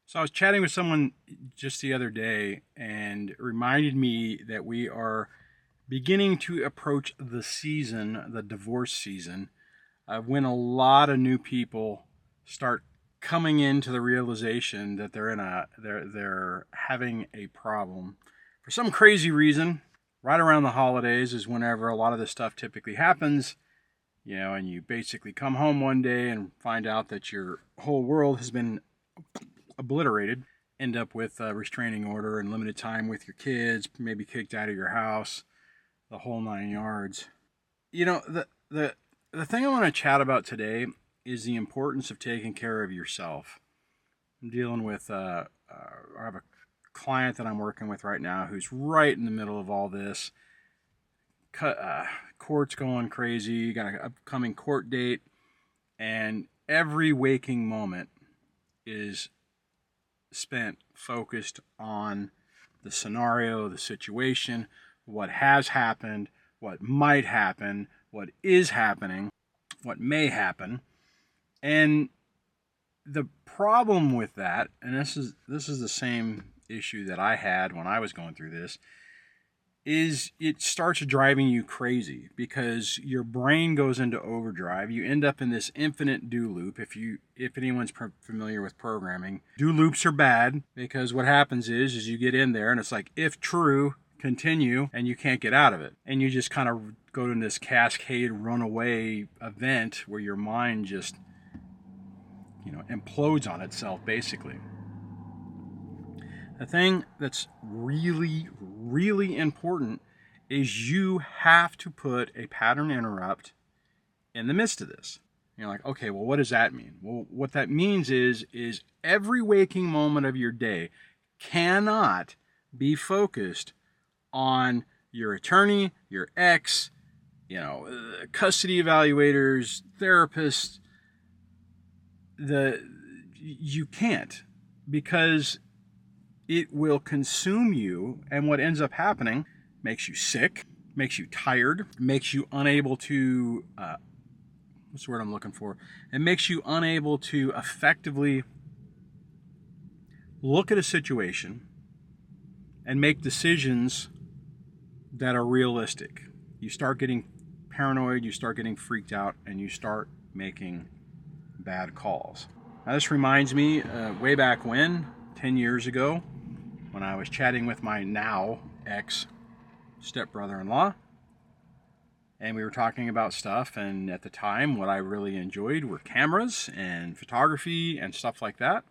So I was chatting with someone just the other day and it reminded me that we are beginning to approach the season, the divorce season, when a lot of new people start coming into the realization that they're having a problem for some crazy reason. Right around the holidays is whenever a lot of this stuff typically happens, and you basically come home one day and find out that your whole world has been obliterated, end up with a restraining order and limited time with your kids, maybe kicked out of your house, the whole 9 yards. The thing I want to chat about today is the importance of taking care of yourself. I'm dealing with I have a client that I'm working with right now who's right in the middle of all this. Court's going crazy, got an upcoming court date, and every waking moment is spent focused on the scenario, the situation, what has happened, what might happen, what is happening, what may happen. And the problem with that, and this is the same issue that I had when I was going through this, is it starts driving you crazy because your brain goes into overdrive. You end up in this infinite do loop. If anyone's familiar with programming, do loops are bad because what happens is you get in there and it's like, if true, continue, and you can't get out of it. And you just kind of go to this cascade runaway event where your mind just, implodes on itself basically. The thing that's really, really important is you have to put a pattern interrupt in the midst of this. You're like, okay, well, what does that mean? Well, what that means is every waking moment of your day cannot be focused on your attorney, your ex, custody evaluators, therapists. You can't, because it will consume you, and what ends up happening makes you sick, makes you tired, makes you unable to, what's the word I'm looking for? It makes you unable to effectively look at a situation and make decisions that are realistic. You start getting paranoid, you start getting freaked out, and you start making bad calls. Now this reminds me way back when, 10 years ago, when I was chatting with my now ex stepbrother-in-law, and we were talking about stuff, and at the time what I really enjoyed were cameras and photography and stuff like that.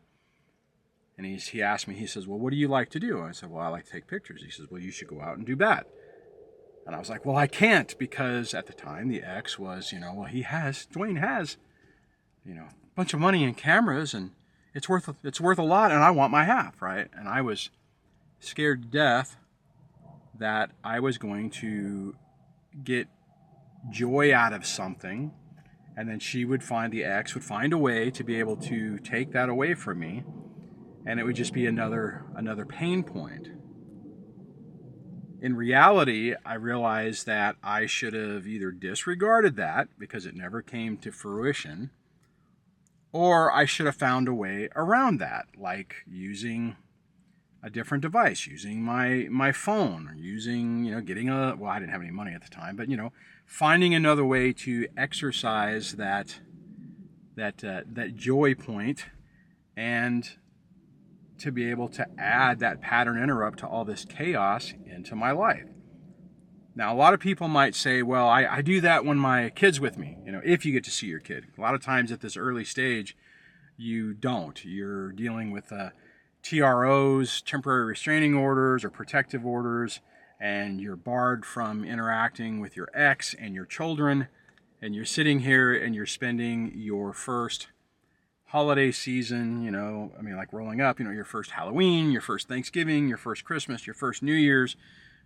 And he asked me, he says, well, what do you like to do? I said, well, I like to take pictures. He says, well, you should go out and do that. And I was like, well, I can't, because at the time the ex was, Duane has, a bunch of money in cameras, and it's worth a lot, and I want my half, right? And I was scared to death that I was going to get joy out of something, and then the ex would find a way to be able to take that away from me, and it would just be another pain point. In reality, I realized that I should have either disregarded that because it never came to fruition, or I should have found a way around that, like using a different device, using my phone, or using, getting well, I didn't have any money at the time, but, finding another way to exercise that joy point, and to be able to add that pattern interrupt to all this chaos into my life. Now, a lot of people might say, well, I do that when my kid's with me, if you get to see your kid. A lot of times at this early stage, you don't. You're dealing with TROs, temporary restraining orders, or protective orders, and you're barred from interacting with your ex and your children, and you're sitting here and you're spending your first holiday season, like rolling up, your first Halloween, your first Thanksgiving, your first Christmas, your first New Year's,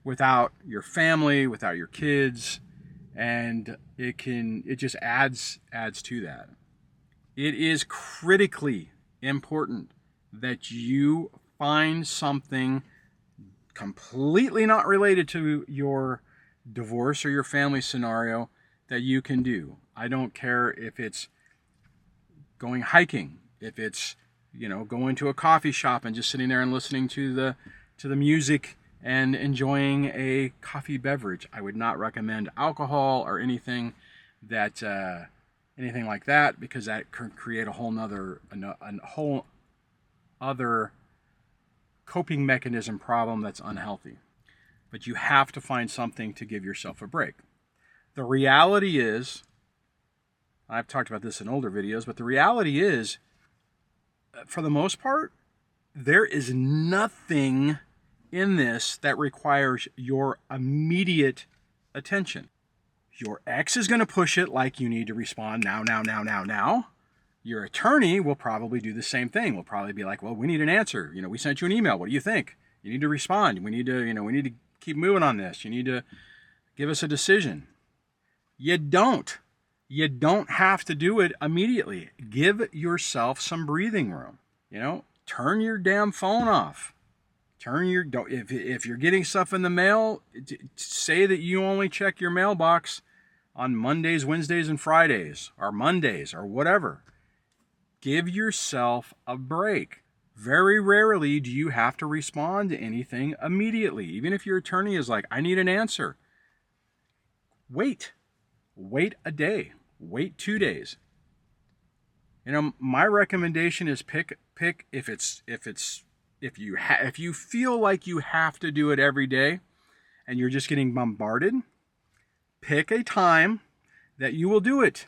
without your family, without your kids, and it just adds to that. It is critically important that you find something completely not related to your divorce or your family scenario that you can do. I don't care if it's going hiking, if it's going to a coffee shop and just sitting there and listening to the music and enjoying a coffee beverage. I would not recommend alcohol or anything like that, because that could create a whole other coping mechanism problem that's unhealthy. But you have to find something to give yourself a break. The reality is, I've talked about this in older videos, but the reality is, for the most part, there is nothing in this that requires your immediate attention. Your ex is going to push it like you need to respond now. Your attorney will probably do the same thing. Will probably be like, well, we need an answer. We sent you an email. What do you think? You need to respond. We need to keep moving on this. You need to give us a decision. You don't have to do it immediately. Give yourself some breathing room. Turn your damn phone off. If you're getting stuff in the mail, say that you only check your mailbox on Mondays, Wednesdays, and Fridays, or Mondays, or whatever. Give yourself a break. Very rarely do you have to respond to anything immediately. Even if your attorney is like, I need an answer. Wait a day. Wait 2 days. My recommendation is pick if you feel like you have to do it every day and you're just getting bombarded, pick a time that you will do it.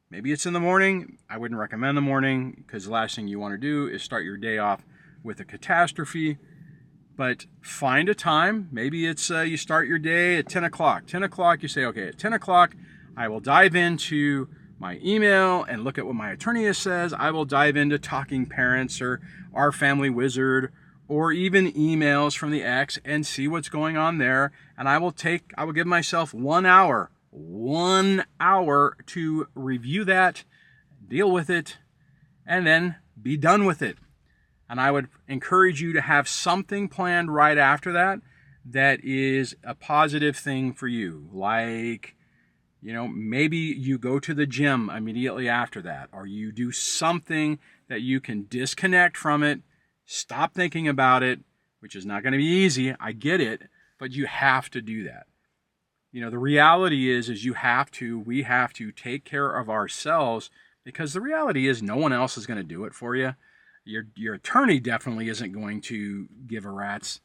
Maybe it's in the morning. I wouldn't recommend the morning, because the last thing you want to do is start your day off with a catastrophe. But find a time. Maybe it's you start your day at 10 o'clock. 10 o'clock, you say, okay, at 10 o'clock, I will dive into my email and look at what my attorney says. I will dive into Talking Parents or Our Family Wizard, or even emails from the ex, and see what's going on there. And I will give myself 1 hour to review that, deal with it, and then be done with it. And I would encourage you to have something planned right after that is a positive thing for you. Like, maybe you go to the gym immediately after that, or you do something that you can disconnect from it, stop thinking about it, which is not going to be easy. I get it, but you have to do that. The reality is we have to take care of ourselves, because the reality is no one else is going to do it for you. Your attorney definitely isn't going to give a rat's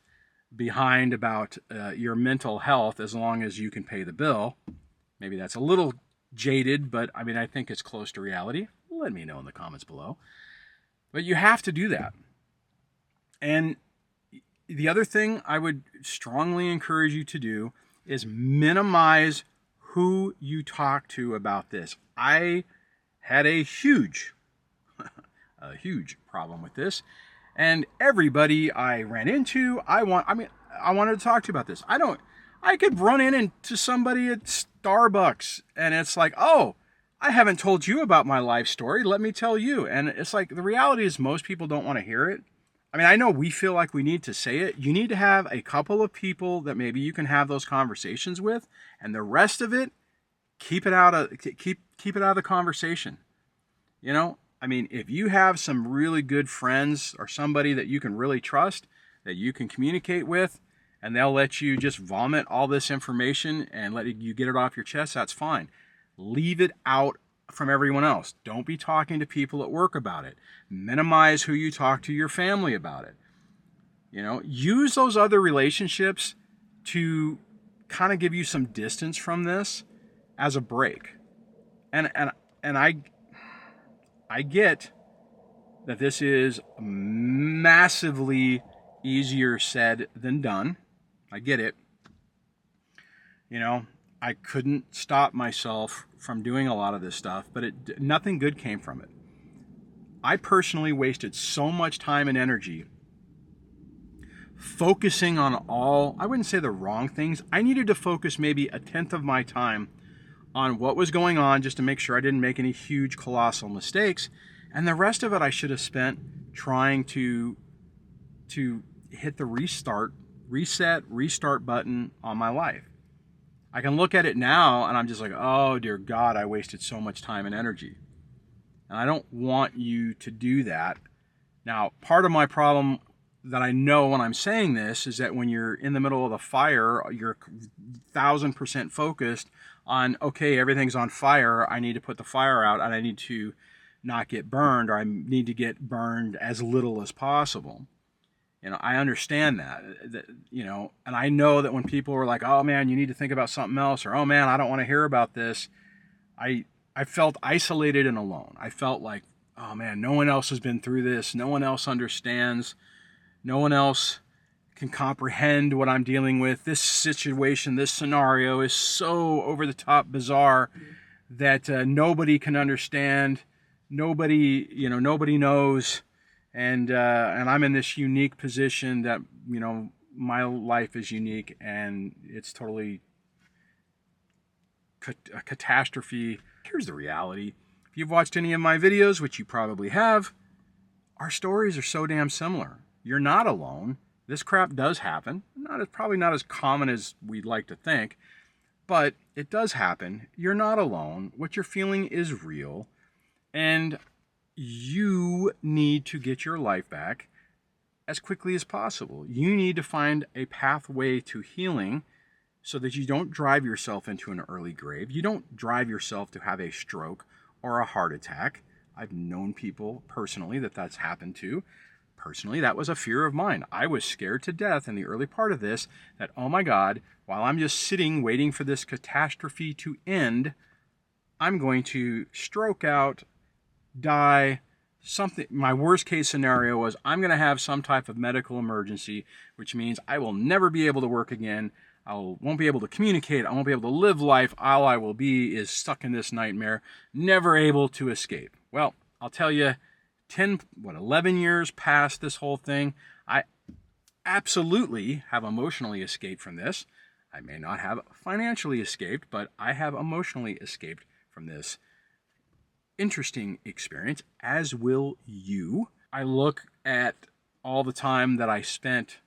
behind about your mental health as long as you can pay the bill. Maybe that's a little jaded, but I think it's close to reality. Let me know in the comments below. But you have to do that. And the other thing I would strongly encourage you to do is minimize who you talk to about this. I had a huge problem with this, and everybody I ran into, I wanted to talk to about this. I could run into somebody at Starbucks, and it's like, oh, I haven't told you about my life story. Let me tell you. And it's like, the reality is most people don't want to hear it. I know we feel like we need to say it. You need to have a couple of people that maybe you can have those conversations with, and the rest of it, keep it out of the conversation. If you have some really good friends or somebody that you can really trust, that you can communicate with, and they'll let you just vomit all this information and let you get it off your chest, that's fine. Leave it out from everyone else. Don't be talking to people at work about it. Minimize who you talk to your family about it. Use those other relationships to kind of give you some distance from this as a break. And I get that this is massively easier said than done. I get it. I couldn't stop myself from doing a lot of this stuff, but nothing good came from it. I personally wasted so much time and energy focusing on I wouldn't say the wrong things. I needed to focus maybe 1/10 of my time on what was going on, just to make sure I didn't make any huge, colossal mistakes. And the rest of it I should have spent trying to hit the restart button on my life. I can look at it now and I'm just like, oh dear God, I wasted so much time and energy. And I don't want you to do that. Now, part of my problem that I know when I'm saying this is that when you're in the middle of the fire, you're 1,000% focused on, okay, everything's on fire. I need to put the fire out, and I need to not get burned, or I need to get burned as little as possible. You know, I understand that, you know, and I know that when people were like, oh man, you need to think about something else, or oh man, I don't want to hear about this, I felt isolated and alone. I felt like, oh man, no one else has been through this. No one else understands. No one else can comprehend what I'm dealing with. This situation, this scenario is so over the top bizarre that nobody can understand. Nobody knows. And I'm in this unique position that, you know, my life is unique and it's totally a catastrophe. Here's the reality. If you've watched any of my videos, which you probably have, our stories are so damn similar. You're not alone. This crap does happen. Probably not as common as we'd like to think, but it does happen. You're not alone. What you're feeling is real, and you need to get your life back as quickly as possible. You need to find a pathway to healing so that you don't drive yourself into an early grave. You don't drive yourself to have a stroke or a heart attack. I've known people personally that that's happened to. Personally, that was a fear of mine. I was scared to death in the early part of this that, oh my God, while I'm just sitting waiting for this catastrophe to end, I'm going to stroke out, die, something. My worst case scenario was I'm going to have some type of medical emergency, which means I will never be able to work again. I won't be able to communicate. I won't be able to live life. All I will be is stuck in this nightmare, never able to escape. Well, I'll tell you, 11 years past this whole thing, I absolutely have emotionally escaped from this. I may not have financially escaped, but I have emotionally escaped from this interesting experience, as will you. I look at all the time that I spent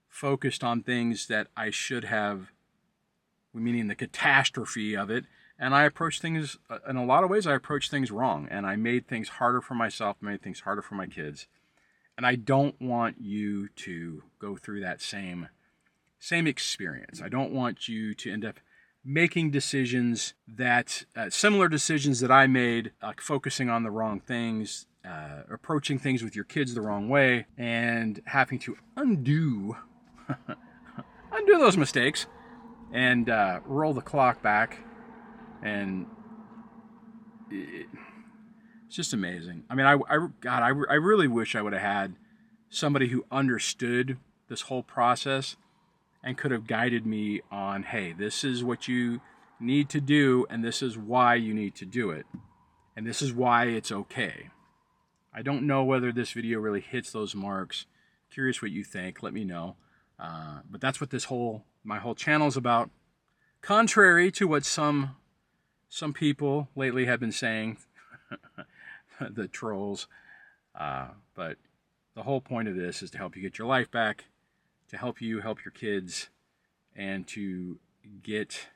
focused on things that I should have, meaning the catastrophe of it, and I approach things, in a lot of ways, I approach things wrong, and I made things harder for myself, made things harder for my kids, and I don't want you to go through that same experience. I don't want you to end up making decisions that, similar decisions that I made, like focusing on the wrong things, approaching things with your kids the wrong way, and having to undo those mistakes and roll the clock back. And it's just amazing. I mean, I really wish I would have had somebody who understood this whole process and could have guided me on, hey, this is what you need to do, and this is why you need to do it, and this is why it's okay. I don't know whether this video really hits those marks. Curious what you think. Let me know. But that's what my whole channel is about. Contrary to what some people lately have been saying, the trolls. But the whole point of this is to help you get your life back, to help you help your kids, and to get,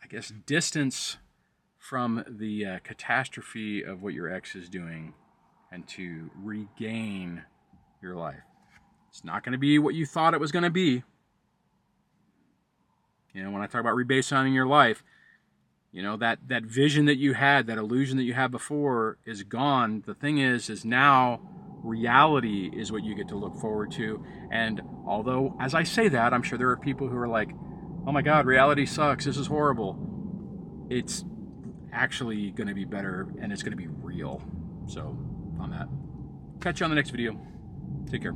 I guess, distance from the catastrophe of what your ex is doing, and to regain your life. It's not going to be what you thought it was going to be. You know, when I talk about rebaselining your life, you know, that vision that you had, that illusion that you had before is gone. The thing is now reality is what you get to look forward to. And although, as I say that, I'm sure there are people who are like, oh my God, reality sucks, this is horrible. It's actually going to be better, and it's going to be real. So, on that, catch you on the next video. Take care.